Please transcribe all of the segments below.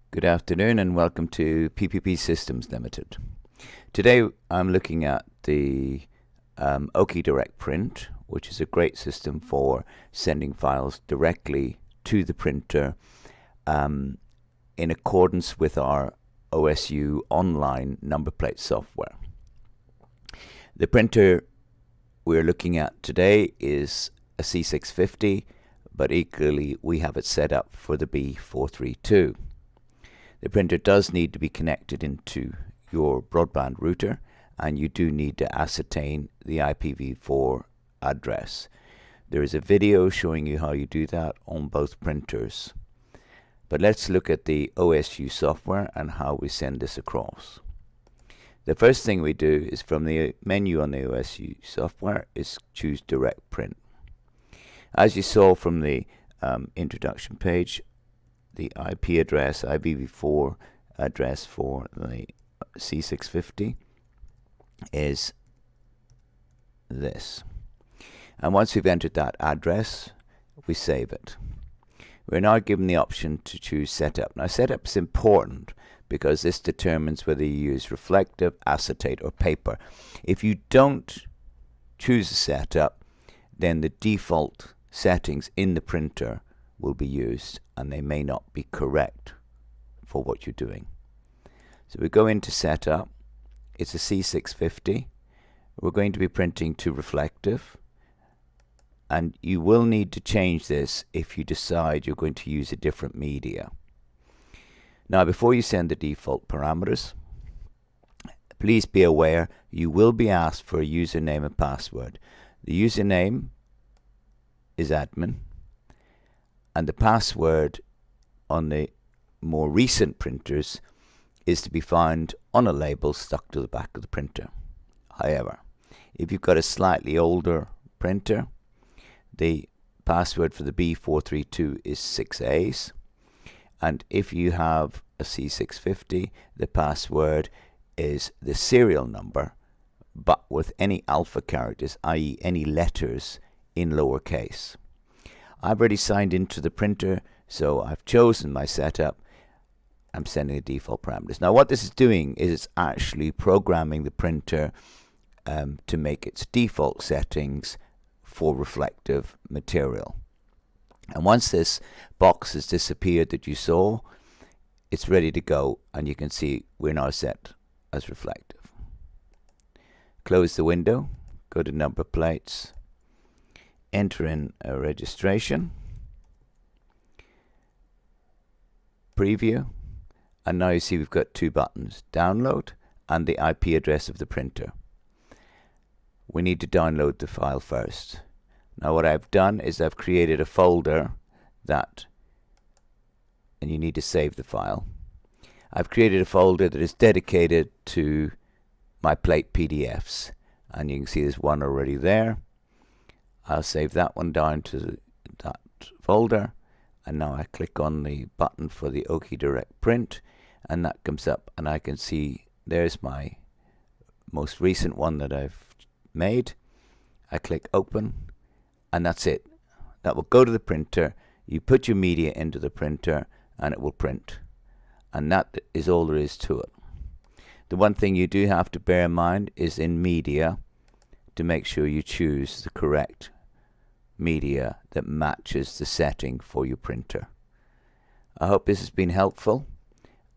Good afternoon and welcome to PPP Systems Limited. Today I'm looking at the OKI Direct Print, which is a great system for sending files directly to the printer in accordance with our OSU online number plate software. The printer we're looking at today is a C650, but equally we have it set up for the B432. The printer does need to be connected into your broadband router, and you do need to ascertain the IPv4 address. There is a video showing you how you do that on both printers. But let's look at the OSU software and how we send this across. The first thing we do is from the menu on the OSU software is choose Direct Print. As you saw from the introduction page, the IP address, IPv4 address for the C650 is this. And once we've entered that address, we save it. We're now given the option to choose setup. Now setup is important because this determines whether you use reflective, acetate or paper. If you don't choose a setup, then the default settings in the printer will be used and they may not be correct for what you're doing. So we go into setup. It's a C650. We're going to be printing to reflective, and you will need to change this if you decide you're going to use a different media. Now before you send the default parameters, please be aware you will be asked for a username and password. The username is admin, and the password on the more recent printers is to be found on a label stuck to the back of the printer. However, if you've got a slightly older printer, the password for the B432 is 6A's, and if you have a C650, the password is the serial number, but with any alpha characters, i.e. any letters in lowercase. I've already signed into the printer, so I've chosen my setup. I'm sending the default parameters. Now what this is doing is it's actually programming the printer to make its default settings for reflective material. And once this box has disappeared that you saw, it's ready to go, and you can see we're now set as reflective. Close the window, go to number plates, enter in a registration, preview, and now you see we've got two buttons, download and the IP address of the printer. We need to download the file first. Now what I've done is I've created a folder that, and you need to save the file. I've created a folder that is dedicated to my plate PDFs, and you can see there's one already there. I'll save that one down to that folder, and now I click on the button for the OKI Direct Print, and that comes up, and I can see there's my most recent one that I've made. I click open, and that's it. That will go to the printer. You put your media into the printer and it will print, and that is all there is to it. The one thing you do have to bear in mind is in media to make sure you choose the correct media that matches the setting for your printer. I hope this has been helpful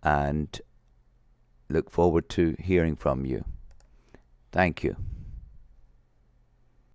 and look forward to hearing from you. Thank you.